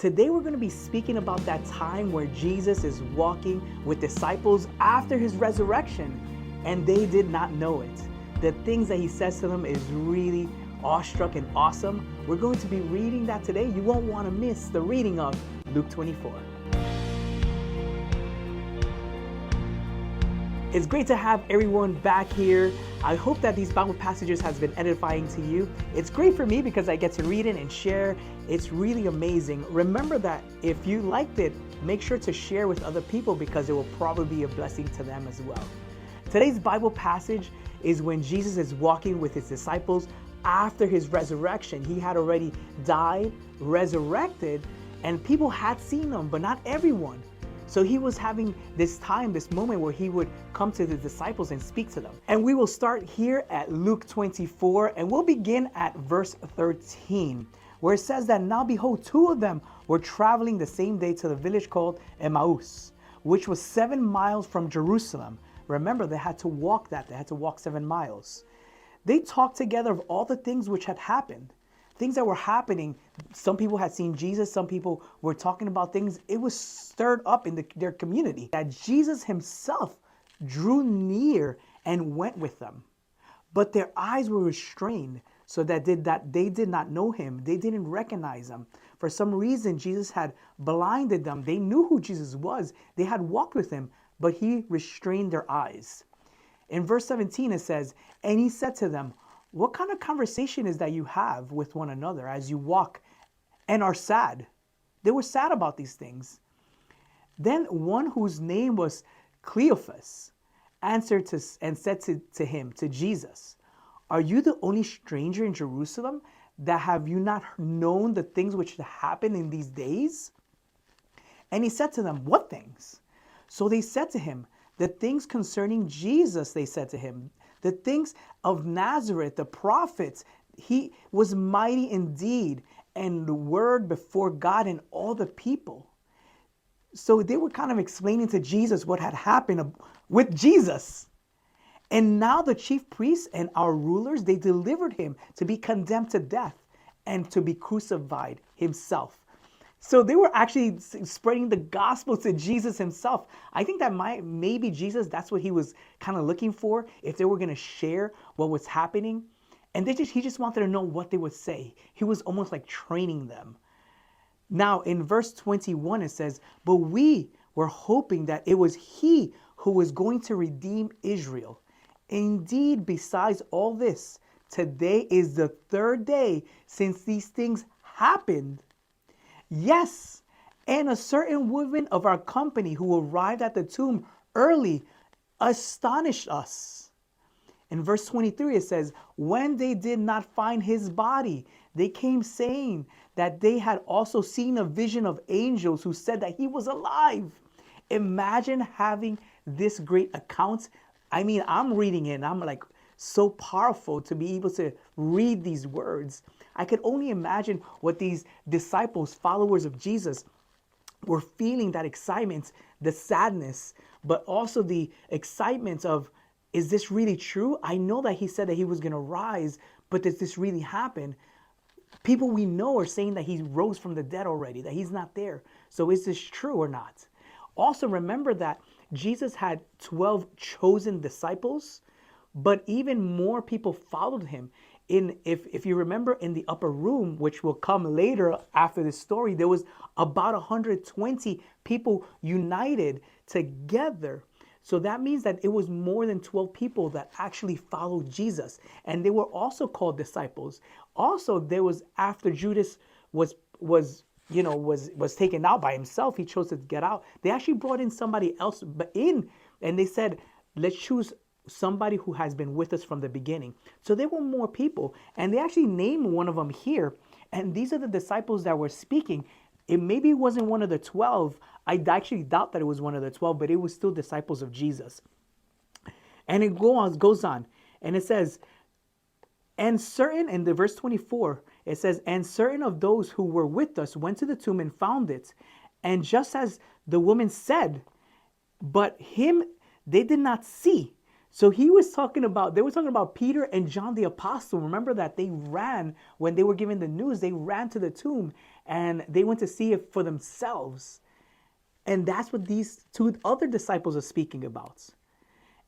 Today we're going to be speaking about that time where Jesus is walking with disciples after his resurrection, and they did not know it. The things that he says to them is really awestruck and awesome. We're going to be reading that today. You won't want to miss the reading of Luke 24. It's great to have everyone back here. I hope that these Bible passages has been edifying to you. It's great for me because I get to read it and share. It's really amazing. Remember that if you liked it, make sure to share with other people because it will probably be a blessing to them as well. Today's Bible passage is when Jesus is walking with his disciples after his resurrection. He had already died, resurrected, and people had seen him, but not everyone. So he was having this time, this moment where he would come to the disciples and speak to them. And we will start here at Luke 24, and we'll begin at verse 13, where it says that, "Now behold, two of them were traveling the same day to the village called Emmaus, which was 7 miles from Jerusalem." Remember, they had to walk 7 miles. They talked together of all the things which had happened. Things that were happening. Some people had seen Jesus. Some people were talking about things. It was stirred up in their community that Jesus himself drew near and went with them. But their eyes were restrained so that they did not know him. They didn't recognize him. For some reason, Jesus had blinded them. They knew who Jesus was. They had walked with him, but he restrained their eyes. In verse 17, it says, "And he said to them, 'What kind of conversation is that you have with one another as you walk and are sad?'" They were sad about these things. Then one whose name was Cleophas answered and said to him, to Jesus, "Are you the only stranger in Jerusalem that have you not known the things which happen in these days?" And he said to them, "What things?" So they said to him, "The things concerning Jesus," they said to him. "The things of Nazareth, the prophets. He was mighty indeed and the word before God and all the people." So they were kind of explaining to Jesus what had happened with Jesus. "And now the chief priests and our rulers, they delivered him to be condemned to death and to be crucified himself." So they were actually spreading the gospel to Jesus himself. I think that maybe Jesus, that's what he was kind of looking for, if they were going to share what was happening. And he just wanted to know what they would say. He was almost like training them. Now in verse 21, it says, "But we were hoping that it was he who was going to redeem Israel. Indeed, besides all this, today is the 3rd day since these things happened. Yes, and a certain woman of our company who arrived at the tomb early astonished us." In verse 23, it says, "When they did not find his body, they came saying that they had also seen a vision of angels who said that he was alive." Imagine having this great account. I mean, I'm reading it and I'm like, so powerful to be able to read these words. I could only imagine what these disciples, followers of Jesus, were feeling, that excitement, the sadness, but also the excitement of, is this really true? I know that he said that he was going to rise, but does this really happen? People we know are saying that he rose from the dead already, that he's not there. So is this true or not? Also remember that Jesus had 12 chosen disciples, but even more people followed him. If you remember, in the upper room, which will come later after this story, there was about 120 people united together. So that means that it was more than 12 people that actually followed Jesus. And they were also called disciples. Also, there was, after Judas was taken out by himself, he chose to get out. They actually brought in somebody else and they said, "Let's choose somebody who has been with us from the beginning." So there were more people, and they actually named one of them here. And these are the disciples that were speaking. It maybe wasn't one of the 12. I actually doubt that it was one of the 12, but it was still disciples of Jesus. And it goes on, and it says, in the verse 24, it says, "And certain of those who were with us went to the tomb and found it. And just as the woman said, but him they did not see." So they were talking about Peter and John the apostle. Remember that they ran when they were given the news, they ran to the tomb and they went to see it for themselves. And that's what these two other disciples are speaking about.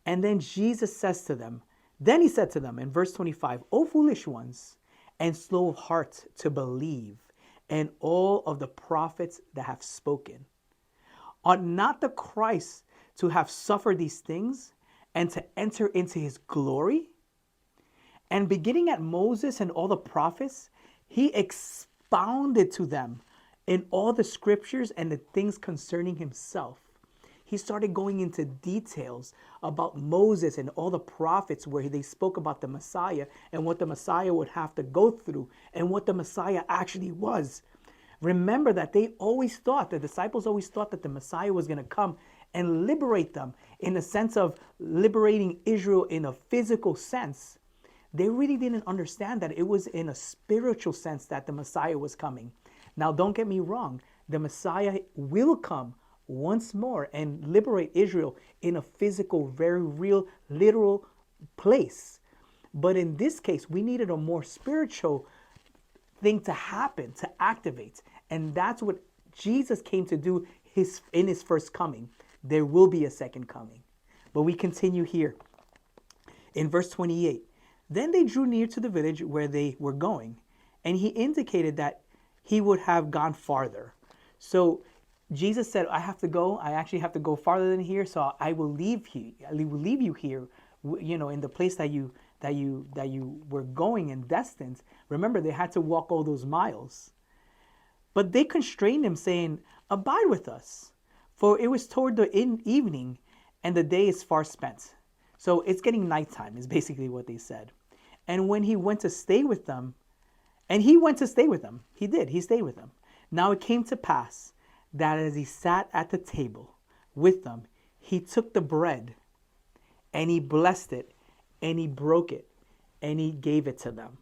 And then Jesus says to them, then he said to them in verse 25, O foolish ones, and slow of heart to believe, and all of the prophets that have spoken. Ought not the Christ to have suffered these things and to enter into his glory? And beginning at Moses and all the prophets, he expounded to them in all the scriptures and the things concerning himself. He started going into details about Moses and all the prophets where they spoke about the Messiah and what the Messiah would have to go through and what the Messiah actually was. Remember that the disciples always thought that the Messiah was going to come and liberate them in the sense of liberating Israel in a physical sense. They really didn't understand that it was in a spiritual sense that the Messiah was coming. Now, don't get me wrong. The Messiah will come once more and liberate Israel in a physical, very real, literal place. But in this case, we needed a more spiritual thing to happen, to activate. And that's what Jesus came to do in his first coming. There will be a second coming. But we continue here. In verse 28, then they drew near to the village where they were going, and he indicated that he would have gone farther. So Jesus said, I have to go. I actually have to go farther than here, so I will leave you. I will leave you here, in the place that you were going and destined. Remember, they had to walk all those miles. But they constrained him, saying, abide with us, for it was toward the evening, and the day is far spent. So it's getting nighttime, is basically what they said. And when he went to stay with them, he did, he stayed with them. Now it came to pass that as he sat at the table with them, he took the bread, and he blessed it, and he broke it, and he gave it to them.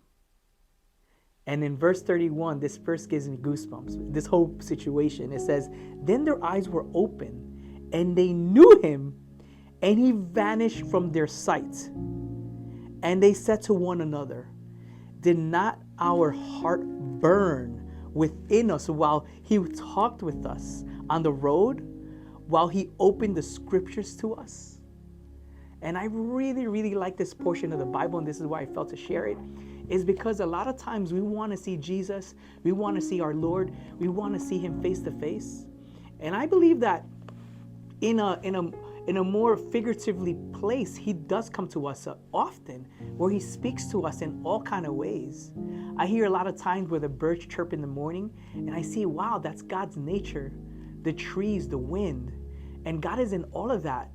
And in verse 31, this verse gives me goosebumps. This whole situation, it says, then their eyes were open, and they knew him, and he vanished from their sight. And they said to one another, did not our heart burn within us while he talked with us on the road, while he opened the scriptures to us? And I really, really like this portion of the Bible, and this is why I felt to share it, is because a lot of times we want to see Jesus, we want to see our Lord, we want to see him face to face. And I believe that in a more figuratively place, he does come to us often, where he speaks to us in all kind of ways. I hear a lot of times where the birds chirp in the morning, and I see, wow, that's God's nature, the trees, the wind, and God is in all of that.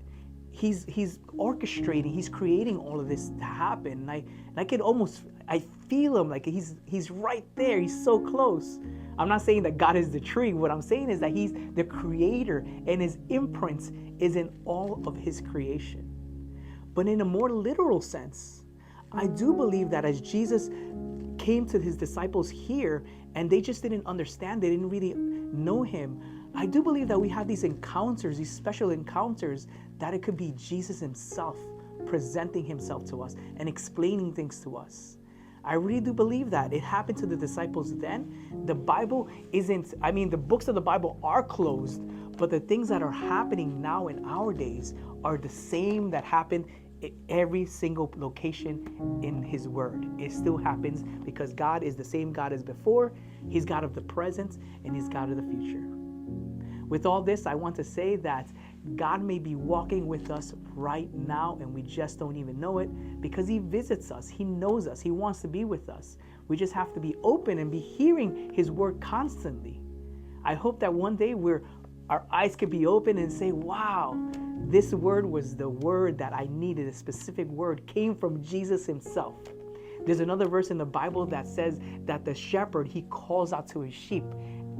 He's orchestrating, he's creating all of this to happen. And I feel him, like he's right there, he's so close. I'm not saying that God is the tree. What I'm saying is that he's the creator, and his imprint is in all of his creation. But in a more literal sense, I do believe that as Jesus came to his disciples here, and they just didn't understand, they didn't really know him, I do believe that we have these encounters, these special encounters, that it could be Jesus himself presenting himself to us and explaining things to us. I really do believe that. It happened to the disciples then. The Bible the books of the Bible are closed, but the things that are happening now in our days are the same that happened in every single location in his word. It still happens because God is the same God as before. He's God of the present, and he's God of the future. With all this, I want to say that God may be walking with us right now, and we just don't even know it, because he visits us. He knows us. He wants to be with us. We just have to be open and be hearing his word constantly. I hope that one day our eyes could be open and say, wow, this word was the word that I needed. A specific word came from Jesus himself. There's another verse in the Bible that says that the shepherd, he calls out to his sheep,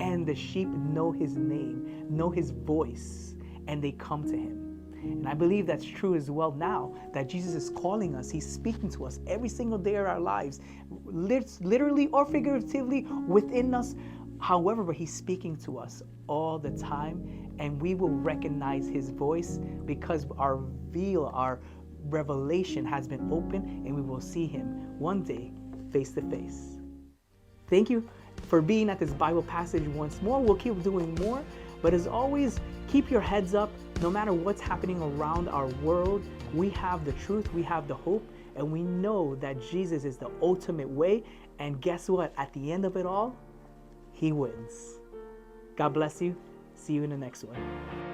and the sheep know his name, know his voice, and they come to him. And I believe that's true as well now, that Jesus is calling us. He's speaking to us every single day of our lives, literally or figuratively within us. However, but he's speaking to us all the time, and we will recognize his voice because our revelation has been open, and we will see him one day face to face. Thank you, for being at this Bible passage once more. We'll keep doing more. But as always, keep your heads up. No matter what's happening around our world, we have the truth, we have the hope, and we know that Jesus is the ultimate way. And guess what? At the end of it all, He wins. God bless you. See you in the next one.